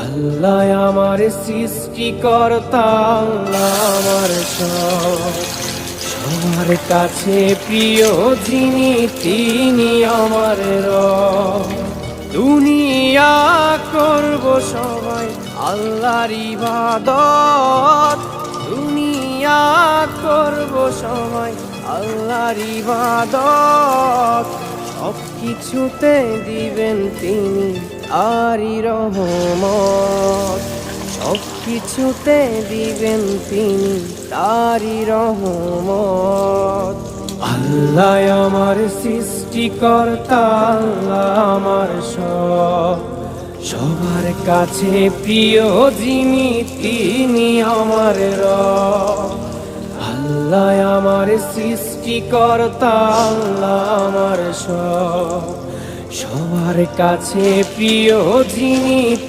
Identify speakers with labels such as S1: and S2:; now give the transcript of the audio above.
S1: আল্লাহ আমার সৃষ্টিকর্তা, আল্লাহ আমার সব। সবার কাছে প্রিয় যিনি, তিনি আমার রব। দুনিয়া করব সবাই আল্লাহর ইবাদত, দুনিয়া করব সবাই আল্লাহর ইবাদত। সব কিছুতে দিবেন তিনি তারই রহমত, সব কিছুতে দিবেন তিনি তারই রহমত। আল্লাহ আমার সৃষ্টিকর্তা, আল্লাহ আমার সব। সবার কাছে প্রিয় যিনি, তিনি আমার রব। আল্লাহ আমার সৃষ্টিকর্তা, আল্লাহ আমার সব। সবার কাছে প্রিয় যিনি।